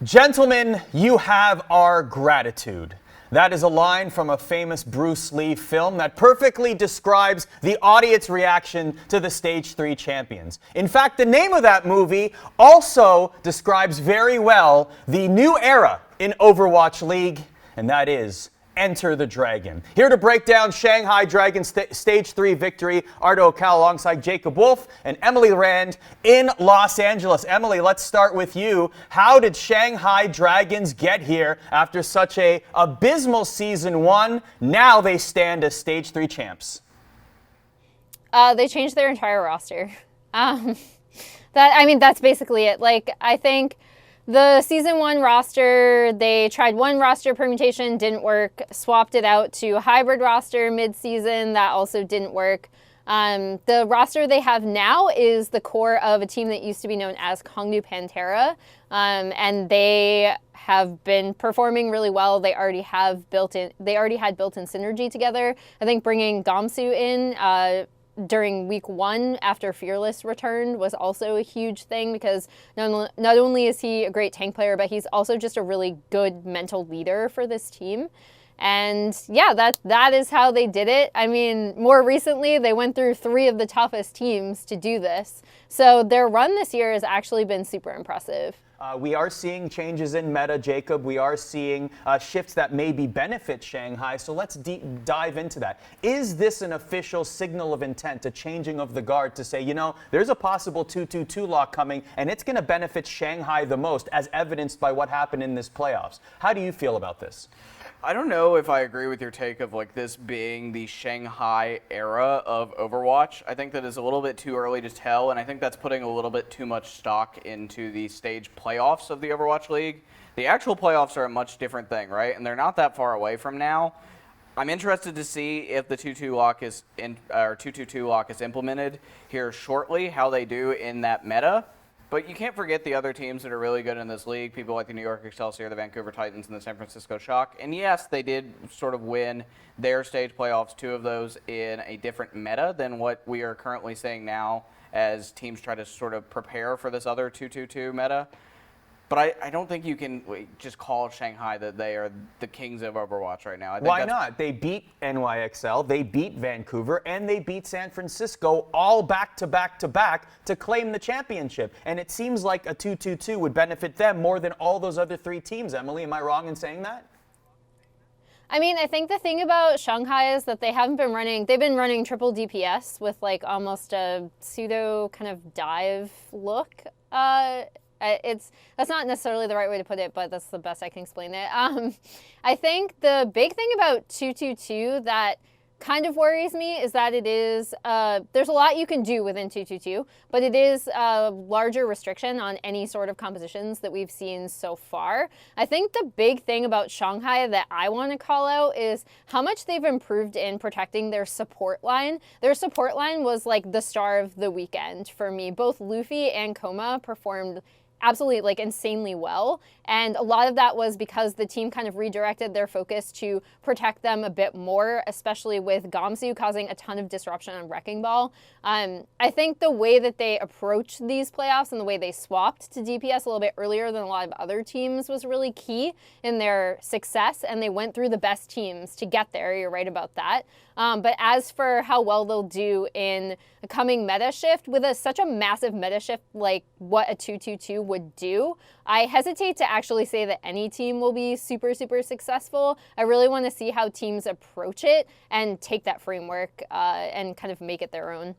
Gentlemen, you have our gratitude. That is a line from a famous Bruce Lee film that perfectly describes the audience reaction to the Stage 3 champions. In fact, the name of that movie also describes very well the new era in Overwatch League, and that is Enter the Dragon. Here to break down Shanghai Dragons Stage 3 victory, Ardo Cal alongside Jacob Wolf and Emily Rand in Los Angeles. Emily, let's start with you. How did Shanghai Dragons get here after such a abysmal Season 1? Now they stand as Stage 3 champs. They changed their entire roster. That's basically it. I think the Season 1 roster, they tried one roster permutation, didn't work, swapped it out to a hybrid roster mid-season, that also didn't work. The roster they have now is the core of a team that used to be known as Kongnu Pantera, and they have been performing really well. They already had built-in synergy together. I think bringing Gamsu in during week 1 after Fearless returned was also a huge thing, because not only is he a great tank player, but he's also just a really good mental leader for this team. And yeah, that is how they did it. I mean, more recently, they went through 3 of the toughest teams to do this. So their run this year has actually been super impressive. We are seeing changes in meta, Jacob. We are seeing shifts that maybe benefit Shanghai. So let's dive into that. Is this an official signal of intent, a changing of the guard to say, there's a possible 2-2-2 lock coming, and it's going to benefit Shanghai the most, as evidenced by what happened in this playoffs? How do you feel about this? I don't know if I agree with your take of this being the Shanghai era of Overwatch. I think that is a little bit too early to tell, and I think that's putting a little bit too much stock into the stage playoffs of the Overwatch League. The actual playoffs are a much different thing, right? And they're not that far away from now. I'm interested to see if the 2-2 lock is 2-2-2 lock is implemented here shortly, how they do in that meta. But you can't forget the other teams that are really good in this league, people like the New York Excelsior, the Vancouver Titans, and the San Francisco Shock. And yes, they did sort of win their stage playoffs, 2 of those in a different meta than what we are currently seeing now as teams try to sort of prepare for this other 2-2-2 meta. But I don't think you can just call Shanghai that they are the kings of Overwatch right now. Why not? They beat NYXL, they beat Vancouver, and they beat San Francisco all back to back to claim the championship. And it seems like a 2-2-2 would benefit them more than all those other 3 teams. Emily, am I wrong in saying that? I mean, I think the thing about Shanghai is that they've been running triple DPS with almost a pseudo kind of dive look. That's not necessarily the right way to put it, but that's the best I can explain it. I think the big thing about 2-2-2 that kind of worries me is that it is, there's a lot you can do within 2-2-2, but it is a larger restriction on any sort of compositions that we've seen so far. I think the big thing about Shanghai that I want to call out is how much they've improved in protecting their support line. Their support line was the star of the weekend for me. Both Luffy and Koma performed absolutely insanely well, and a lot of that was because the team kind of redirected their focus to protect them a bit more, especially with Gamsu causing a ton of disruption on Wrecking Ball. I think the way that they approached these playoffs and the way they swapped to DPS a little bit earlier than a lot of other teams was really key in their success, and they went through the best teams to get there. You're right about that. But as for how well they'll do in the coming meta shift, with such a massive meta shift like what a 2-2-2 would do, I hesitate to actually say that any team will be super, super successful. I really want to see how teams approach it and take that framework and kind of make it their own.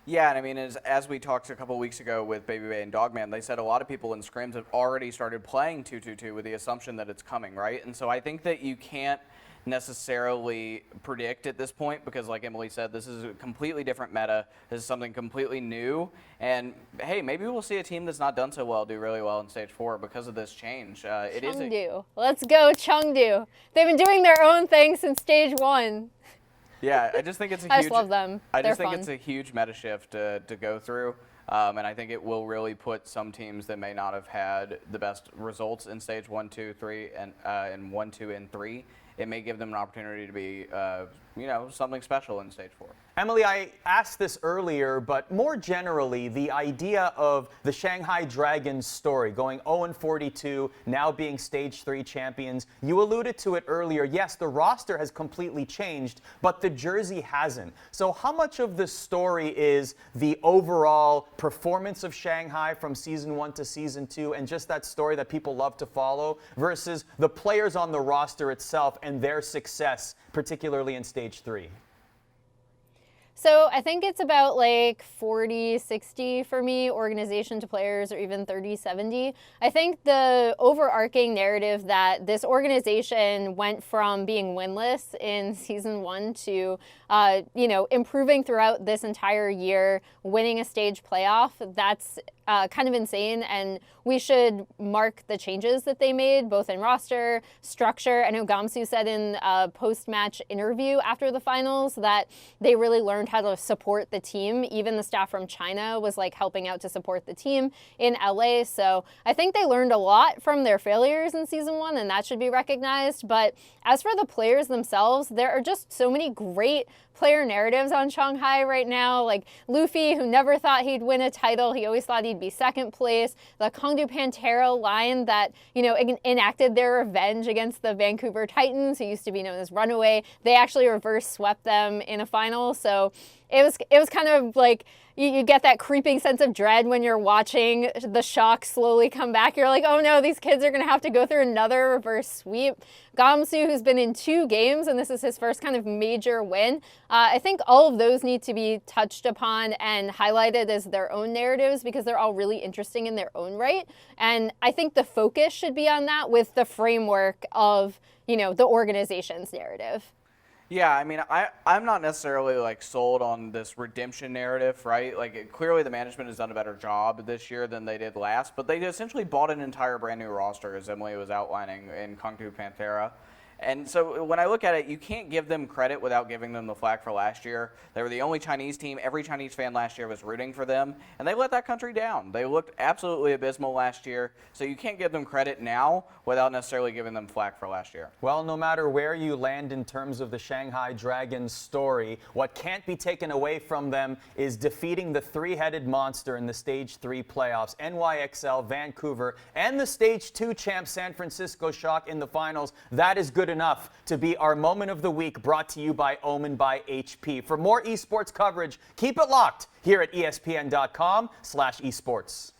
Yeah, and I mean, as we talked a couple weeks ago with Baby Bay and Dogman, they said a lot of people in scrims have already started playing 2-2-2 with the assumption that it's coming, right? And so I think that you can't necessarily predict at this point, because like Emily said, this is a completely different meta. This is something completely new, and hey, maybe we'll see a team that's not done so well do really well in stage 4 because of this change. Chengdu. Let's go Chengdu. They've been doing their own thing since stage 1. Yeah, I just think it's a huge. I just love them. It's a huge meta shift to go through. And I think it will really put some teams that may not have had the best results in stage 1, 2, 3, and in 1, 2, and 3. It may give them an opportunity to be something special in Stage 4. Emily, I asked this earlier, but more generally, the idea of the Shanghai Dragons story, going 0-42, now being Stage 3 champions, you alluded to it earlier. Yes, the roster has completely changed, but the jersey hasn't. So how much of the story is the overall performance of Shanghai from Season 1 to Season 2, and just that story that people love to follow, versus the players on the roster itself and their success, particularly in Stage 3? So I think it's about like 40-60 for me, organization to players, or even 30-70. I think the overarching narrative that this organization went from being winless in Season 1 to, improving throughout this entire year, winning a stage playoff, that's kind of insane, and we should mark the changes that they made, both in roster, structure. I know Gamsu said in a post-match interview after the finals that they really learned how to support the team. Even the staff from China was like helping out to support the team in LA. So I think they learned a lot from their failures in Season 1, and that should be recognized. But as for the players themselves, there are just so many great player narratives on Shanghai right now. Like Luffy, who never thought he'd win a title. He always thought he'd be second place. The Chengdu Pantera line that, enacted their revenge against the Vancouver Titans, who used to be known as Runaway. They actually reverse swept them in a final. So it was kind of like, you get that creeping sense of dread when you're watching the shock slowly come back. You're like, oh no, these kids are going to have to go through another reverse sweep. Gamsu, who's been in 2 games, and this is his first kind of major win. I think all of those need to be touched upon and highlighted as their own narratives, because they're all really interesting in their own right. And I think the focus should be on that with the framework of, the organization's narrative. Yeah, I mean, I'm not necessarily like sold on this redemption narrative, right? Like clearly the management has done a better job this year than they did last, but they essentially bought an entire brand new roster, as Emily was outlining in Chengdu Pantera. And so when I look at it, you can't give them credit without giving them the flack for last year. They were the only Chinese team. Every Chinese fan last year was rooting for them, and they let that country down. They looked absolutely abysmal last year, so you can't give them credit now without necessarily giving them flack for last year. Well, no matter where you land in terms of the Shanghai Dragons story, what can't be taken away from them is defeating the 3-headed monster in the Stage 3 playoffs, NYXL, Vancouver, and the Stage 2 champ San Francisco Shock in the finals. That is good enough to be our moment of the week, brought to you by Omen by HP. For more esports coverage, keep it locked here at ESPN.com/esports.